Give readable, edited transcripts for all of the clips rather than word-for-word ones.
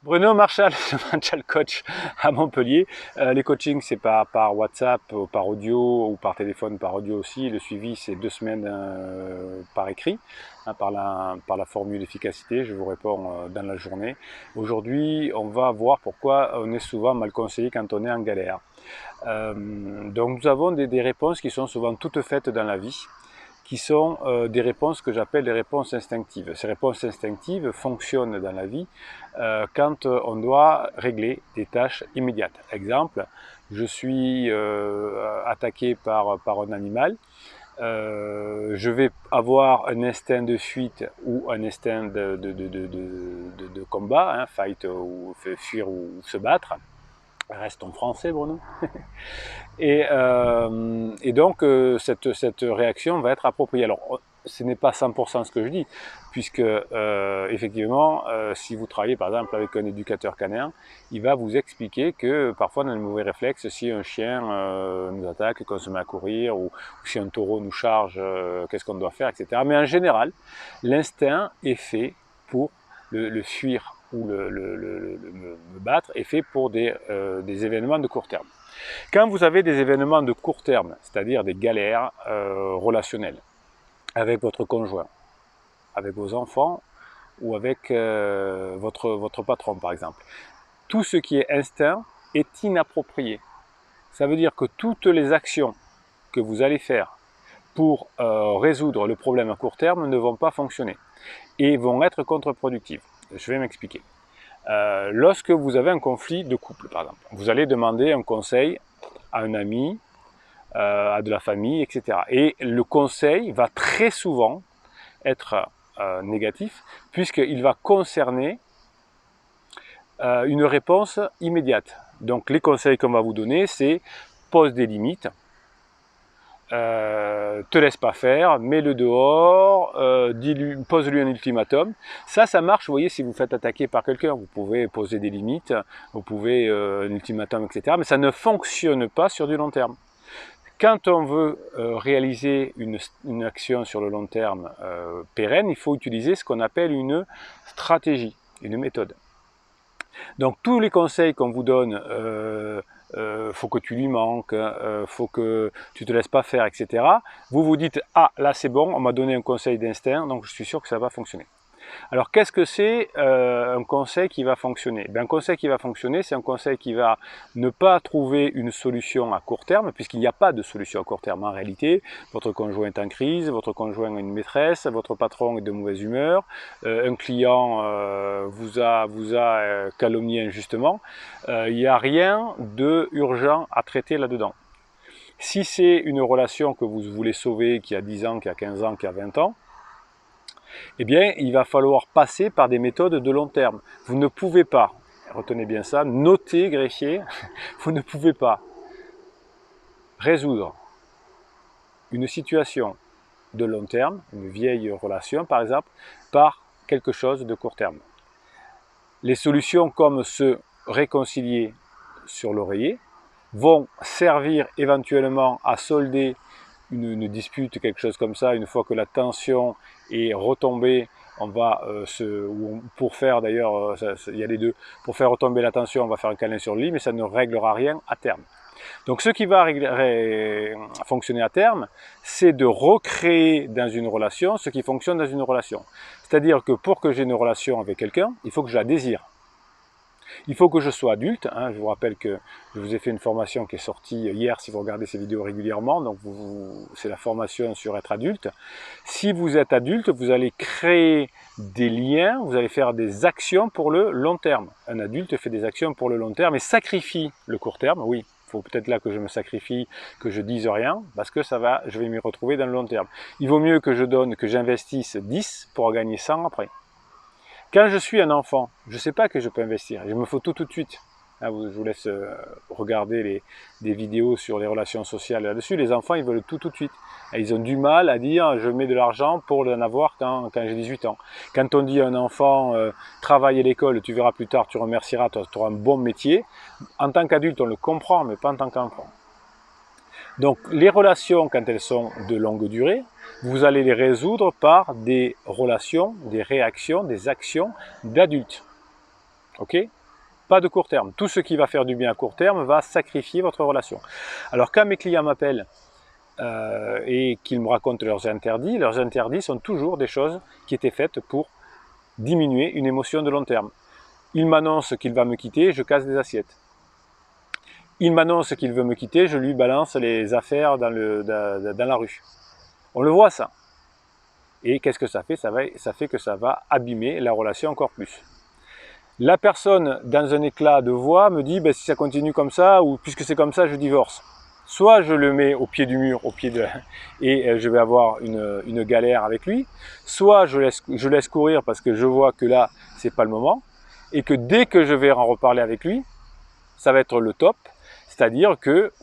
Bruno Marchal, le Marchal Coach à Montpellier. Les coachings, c'est par WhatsApp, par audio ou par téléphone, par audio aussi. Le suivi, c'est 2 semaines par écrit, hein, par la formule d'efficacité. Je vous réponds dans la journée. Aujourd'hui, on va voir pourquoi on est souvent mal conseillé quand on est en galère. Donc nous avons des réponses qui sont souvent toutes faites dans la vie, qui sont des réponses que j'appelle des réponses instinctives. Ces réponses instinctives fonctionnent dans la vie quand on doit régler des tâches immédiates. Exemple, je suis attaqué par un animal, je vais avoir un instinct de fuite ou un instinct de combat, hein, fight ou fuir ou se battre. Restons français, Bruno. Et donc, cette réaction va être appropriée. Alors, ce n'est pas 100% ce que je dis, puisque effectivement, si vous travaillez par exemple avec un éducateur canin, il va vous expliquer que parfois on a le mauvais réflexe si un chien nous attaque, qu'on se met à courir, ou si un taureau nous charge, qu'est-ce qu'on doit faire, etc. Mais en général, l'instinct est fait pour le fuir ou le battre, est fait pour des événements de court terme. Quand vous avez des événements de court terme, c'est-à-dire des galères relationnelles avec votre conjoint, avec vos enfants ou avec votre patron par exemple, tout ce qui est instinct est inapproprié. Ça veut dire que toutes les actions que vous allez faire pour résoudre le problème à court terme ne vont pas fonctionner et vont être contre-productives. Je vais m'expliquer. Lorsque vous avez un conflit de couple, par exemple, vous allez demander un conseil à un ami, à de la famille, etc. Et le conseil va très souvent être négatif, puisqu'il va concerner une réponse immédiate. Donc les conseils qu'on va vous donner, c'est pose des limites, te laisse pas faire, mets-le dehors, pose-lui un ultimatum. Ça marche, vous voyez, si vous faites attaquer par quelqu'un, vous pouvez poser des limites, vous pouvez un ultimatum, etc. Mais ça ne fonctionne pas sur du long terme. Quand on veut réaliser une action sur le long terme pérenne, il faut utiliser ce qu'on appelle une stratégie, une méthode. Donc tous les conseils qu'on vous donne, faut que tu lui manques, faut que tu te laisses pas faire, etc. Vous vous dites, ah là c'est bon, on m'a donné un conseil d'instinct, donc je suis sûr que ça va fonctionner. Alors qu'est-ce que c'est un conseil qui va fonctionner? Un conseil qui va fonctionner, c'est un conseil qui va ne pas trouver une solution à court terme, puisqu'il n'y a pas de solution à court terme en réalité. Votre conjoint est en crise, votre conjoint a une maîtresse, votre patron est de mauvaise humeur, un client vous a calomnié injustement. Il n'y a rien de urgent à traiter là-dedans. Si c'est une relation que vous voulez sauver, qui a 10 ans, qui a 15 ans, qui a 20 ans, eh bien, il va falloir passer par des méthodes de long terme. Vous ne pouvez pas, retenez bien ça, notez, greffier, vous ne pouvez pas résoudre une situation de long terme, une vieille relation par exemple, par quelque chose de court terme. Les solutions comme se réconcilier sur l'oreiller vont servir éventuellement à solder une dispute, quelque chose comme ça, une fois que la tension est retombée, on va pour faire d'ailleurs, il y a les deux, pour faire retomber la tension, on va faire un câlin sur le lit, mais ça ne réglera rien à terme. Donc ce qui va fonctionner à terme, c'est de recréer dans une relation ce qui fonctionne dans une relation. C'est-à-dire que pour que j'ai une relation avec quelqu'un, il faut que je la désire. Il faut que je sois adulte, hein. Je vous rappelle que je vous ai fait une formation qui est sortie hier si vous regardez ces vidéos régulièrement, donc c'est la formation sur être adulte. Si vous êtes adulte, vous allez créer des liens, vous allez faire des actions pour le long terme. Un adulte fait des actions pour le long terme et sacrifie le court terme, oui. Il faut peut-être là que je me sacrifie, que je dise rien, parce que je vais m'y retrouver dans le long terme. Il vaut mieux que j'investisse 10 pour gagner 100 après. Quand je suis un enfant, je ne sais pas que je peux investir. Il me faut tout de suite. Je vous laisse regarder des vidéos sur les relations sociales là-dessus. Les enfants, ils veulent tout de suite. Et ils ont du mal à dire je mets de l'argent pour en avoir quand j'ai 18 ans. Quand on dit à un enfant travaille à l'école, tu verras plus tard, tu remercieras, tu auras un bon métier. En tant qu'adulte, on le comprend, mais pas en tant qu'enfant. Donc les relations, quand elles sont de longue durée, vous allez les résoudre par des relations, des réactions, des actions d'adultes. Ok? Pas de court terme. Tout ce qui va faire du bien à court terme va sacrifier votre relation. Alors quand mes clients m'appellent et qu'ils me racontent leurs interdits sont toujours des choses qui étaient faites pour diminuer une émotion de long terme. Il m'annonce qu'il va me quitter, je casse des assiettes. Il m'annonce qu'il veut me quitter, je lui balance les affaires dans la rue. On le voit ça. Et qu'est-ce que ça fait? Ça fait que ça va abîmer la relation encore plus. La personne, dans un éclat de voix, me dit ben, si ça continue comme ça, ou puisque c'est comme ça, je divorce. Soit je le mets au pied du mur, et je vais avoir une galère avec lui, soit je laisse courir parce que je vois que là, c'est pas le moment, et que dès que je vais en reparler avec lui, ça va être le top, c'est-à-dire que,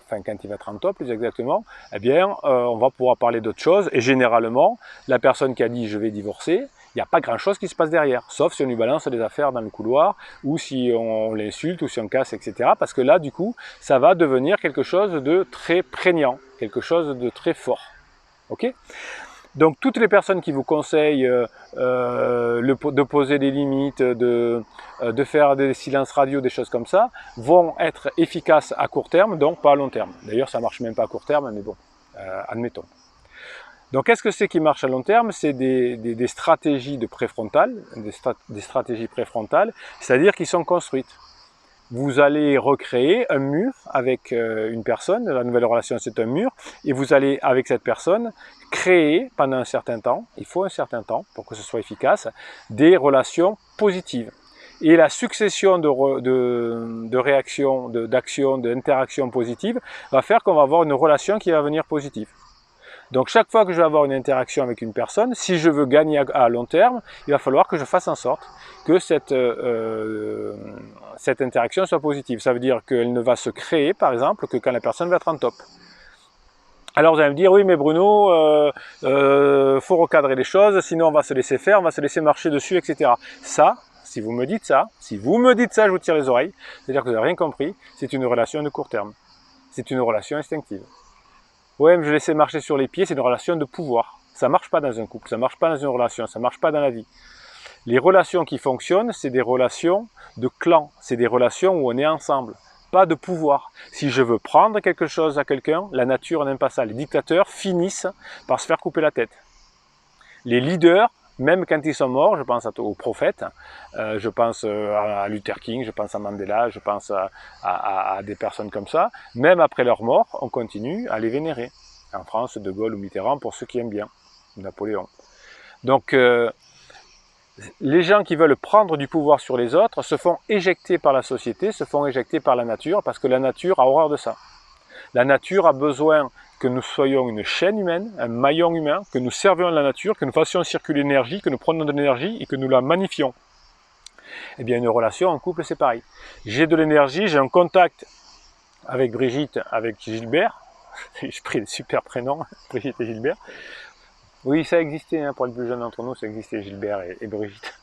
enfin quand il va être en top plus exactement, eh bien on va pouvoir parler d'autre chose, et généralement, la personne qui a dit je vais divorcer, il n'y a pas grand chose qui se passe derrière, sauf si on lui balance des affaires dans le couloir, ou si on l'insulte, ou si on casse, etc. Parce que là, du coup, ça va devenir quelque chose de très prégnant, quelque chose de très fort. Ok? Donc toutes les personnes qui vous conseillent de poser des limites, de faire des silences radio, des choses comme ça, vont être efficaces à court terme, donc pas à long terme. D'ailleurs, ça ne marche même pas à court terme, mais bon, admettons. Donc, qu'est-ce que c'est qui marche à long terme? C'est des stratégies de préfrontale, des stratégies préfrontales, c'est-à-dire qui sont construites. Vous allez recréer un mur avec une personne, la nouvelle relation c'est un mur, et vous allez avec cette personne créer pendant un certain temps, il faut un certain temps pour que ce soit efficace, des relations positives. Et la succession de réactions, d'actions, d'interactions positives va faire qu'on va avoir une relation qui va venir positive. Donc chaque fois que je vais avoir une interaction avec une personne, si je veux gagner à long terme, il va falloir que je fasse en sorte que cette interaction soit positive. Ça veut dire qu'elle ne va se créer, par exemple, que quand la personne va être en top. Alors vous allez me dire, oui mais Bruno, faut recadrer les choses, sinon on va se laisser faire, on va se laisser marcher dessus, etc. Ça, si vous me dites ça, je vous tire les oreilles, c'est-à-dire que vous n'avez rien compris, c'est une relation de court terme. C'est une relation instinctive. Ouais, mais je laissais marcher sur les pieds, c'est une relation de pouvoir. Ça ne marche pas dans un couple, ça ne marche pas dans une relation, ça ne marche pas dans la vie. Les relations qui fonctionnent, c'est des relations de clan, c'est des relations où on est ensemble, pas de pouvoir. Si je veux prendre quelque chose à quelqu'un, la nature n'aime pas ça. Les dictateurs finissent par se faire couper la tête. Les leaders, même quand ils sont morts, je pense aux prophètes, je pense à Luther King, je pense à Mandela, je pense à des personnes comme ça, même après leur mort, on continue à les vénérer. En France, De Gaulle ou Mitterrand, pour ceux qui aiment bien, Napoléon. Donc, les gens qui veulent prendre du pouvoir sur les autres se font éjecter par la société, se font éjecter par la nature, parce que la nature a horreur de ça. La nature a besoin que nous soyons une chaîne humaine, un maillon humain, que nous servions la nature, que nous fassions circuler l'énergie, que nous prenions de l'énergie et que nous la magnifions. Eh bien, une relation en couple, c'est pareil. J'ai de l'énergie, j'ai un contact avec Brigitte, avec Gilbert. J'ai pris des super prénoms, Brigitte et Gilbert. Oui, ça existait, hein, pour les plus jeunes d'entre nous, ça existait Gilbert et Brigitte.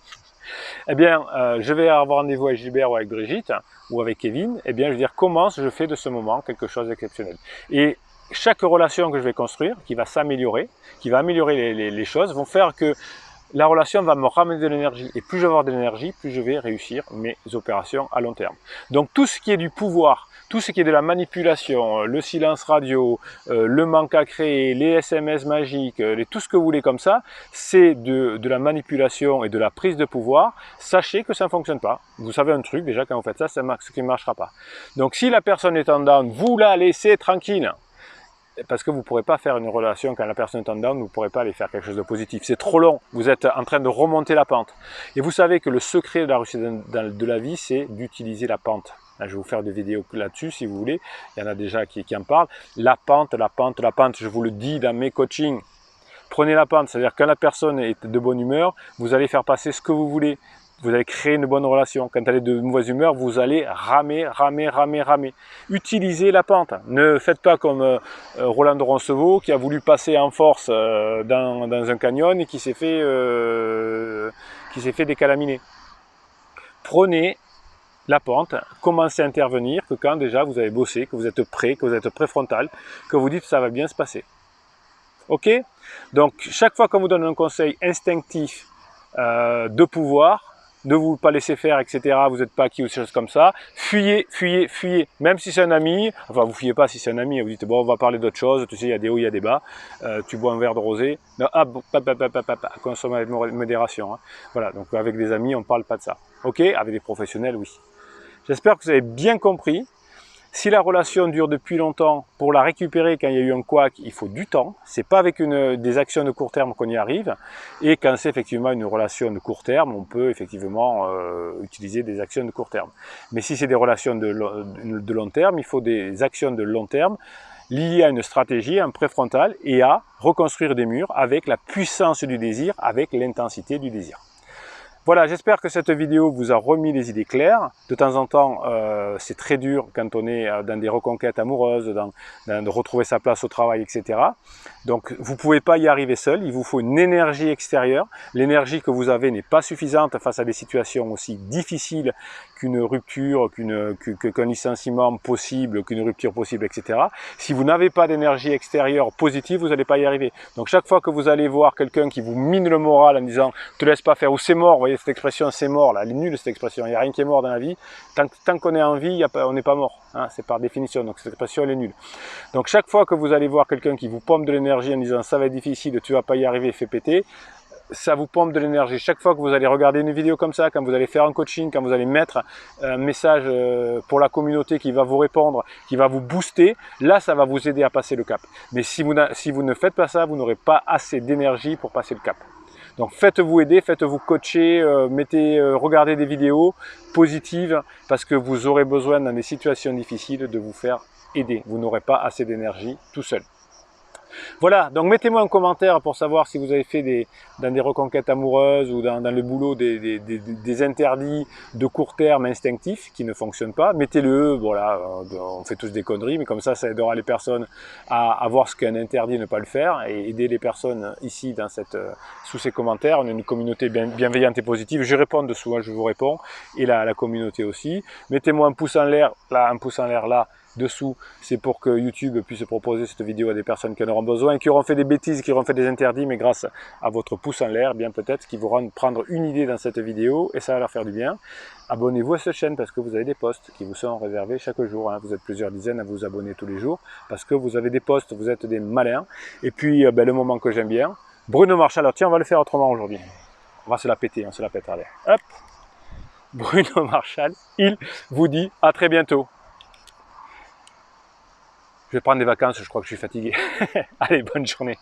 Eh bien, je vais avoir rendez-vous avec Gilbert ou avec Brigitte, ou avec Kevin, eh bien, je veux dire, comment je fais de ce moment quelque chose d'exceptionnel. Et chaque relation que je vais construire, qui va s'améliorer, qui va améliorer les choses, vont faire que la relation va me ramener de l'énergie. Et plus je vais avoir de l'énergie, plus je vais réussir mes opérations à long terme. Donc tout ce qui est du pouvoir, tout ce qui est de la manipulation, le silence radio, le manque à créer, les SMS magiques, tout ce que vous voulez comme ça, c'est de la manipulation et de la prise de pouvoir. Sachez que ça ne fonctionne pas. Vous savez un truc, déjà quand vous faites ça, ce qui ne marchera pas. Donc si la personne est en down, vous la laissez tranquille. Parce que vous ne pourrez pas faire une relation quand la personne est en down, vous ne pourrez pas aller faire quelque chose de positif. C'est trop long, vous êtes en train de remonter la pente. Et vous savez que le secret de la réussite de la vie, c'est d'utiliser la pente. Là, je vais vous faire des vidéos là-dessus si vous voulez, il y en a déjà qui en parlent. La pente, la pente, la pente, je vous le dis dans mes coachings. Prenez la pente, c'est-à-dire que quand la personne est de bonne humeur, vous allez faire passer ce que vous voulez. Vous allez créer une bonne relation. Quand elle est de mauvaise humeur, vous allez ramer, ramer, ramer, ramer. Utilisez la pente. Ne faites pas comme Roland de Roncevaux qui a voulu passer en force dans un canyon et qui s'est fait décalaminer. Prenez la pente, commencez à intervenir que quand déjà vous avez bossé, que vous êtes prêt, que vous êtes préfrontal, que vous dites que ça va bien se passer. Ok? Donc chaque fois qu'on vous donne un conseil instinctif de pouvoir, de vous pas laisser faire, etc. Vous n'êtes pas acquis ou des choses comme ça. Fuyez, fuyez, fuyez. Même si c'est un ami, enfin vous fuyez pas si c'est un ami, vous dites bon on va parler d'autre chose, tu sais il y a des hauts, il y a des bas, tu bois un verre de rosé, non, consomme avec modération. Hein. Voilà, donc avec des amis on parle pas de ça. Ok, avec des professionnels oui. J'espère que vous avez bien compris. Si la relation dure depuis longtemps, pour la récupérer quand il y a eu un couac, il faut du temps. C'est pas avec des actions de court terme qu'on y arrive. Et quand c'est effectivement une relation de court terme, on peut effectivement utiliser des actions de court terme. Mais si c'est des relations de long terme, il faut des actions de long terme liées à une stratégie, un préfrontal et à reconstruire des murs avec la puissance du désir, avec l'intensité du désir. Voilà, j'espère que cette vidéo vous a remis les idées claires. De temps en temps, c'est très dur quand on est dans des reconquêtes amoureuses, de retrouver sa place au travail, etc. Donc, vous ne pouvez pas y arriver seul. Il vous faut une énergie extérieure. L'énergie que vous avez n'est pas suffisante face à des situations aussi difficiles qu'une rupture, qu'un licenciement possible, qu'une rupture possible, etc. Si vous n'avez pas d'énergie extérieure positive, vous n'allez pas y arriver. Donc, chaque fois que vous allez voir quelqu'un qui vous mine le moral en disant « te laisse pas faire » ou « c'est mort », vous voyez cette expression « c'est mort », là, elle est nulle cette expression, il n'y a rien qui est mort dans la vie. Tant qu'on est en vie, on n'est pas mort, hein, c'est par définition, donc cette expression elle est nulle. Donc chaque fois que vous allez voir quelqu'un qui vous pompe de l'énergie en disant « ça va être difficile, tu vas pas y arriver, fais péter », ça vous pompe de l'énergie. Chaque fois que vous allez regarder une vidéo comme ça, quand vous allez faire un coaching, quand vous allez mettre un message pour la communauté qui va vous répondre, qui va vous booster, là ça va vous aider à passer le cap. Mais si vous ne faites pas ça, vous n'aurez pas assez d'énergie pour passer le cap. Donc faites-vous aider, faites-vous coacher, regardez des vidéos positives parce que vous aurez besoin dans des situations difficiles de vous faire aider. Vous n'aurez pas assez d'énergie tout seul. Voilà, donc mettez-moi un commentaire pour savoir si vous avez fait dans des reconquêtes amoureuses ou dans le boulot des interdits de court terme instinctifs qui ne fonctionnent pas. Mettez-le, voilà, on fait tous des conneries, mais comme ça aidera les personnes à voir ce qu'est un interdit et ne pas le faire et aider les personnes ici sous ces commentaires. On est une communauté bienveillante et positive. Je réponds dessous, hein, je vous réponds, et la communauté aussi. Mettez-moi un pouce en l'air, là, un pouce en l'air là, dessous, c'est pour que YouTube puisse proposer cette vidéo à des personnes qui en auront besoin et qui auront fait des bêtises, qui auront fait des interdits, mais grâce à votre pouce en l'air, bien peut-être, qui vous rendent prendre une idée dans cette vidéo et ça va leur faire du bien. Abonnez-vous à cette chaîne parce que vous avez des posts qui vous sont réservés chaque jour. Hein. Vous êtes plusieurs dizaines à vous abonner tous les jours parce que vous avez des posts, vous êtes des malins. Et puis, le moment que j'aime bien, Bruno Marchal, alors tiens, on va le faire autrement aujourd'hui. On va se la péter, on se la pète, allez. Hop. Bruno Marchal, il vous dit à très bientôt. Je vais prendre des vacances, je crois que je suis fatigué. Allez, bonne journée.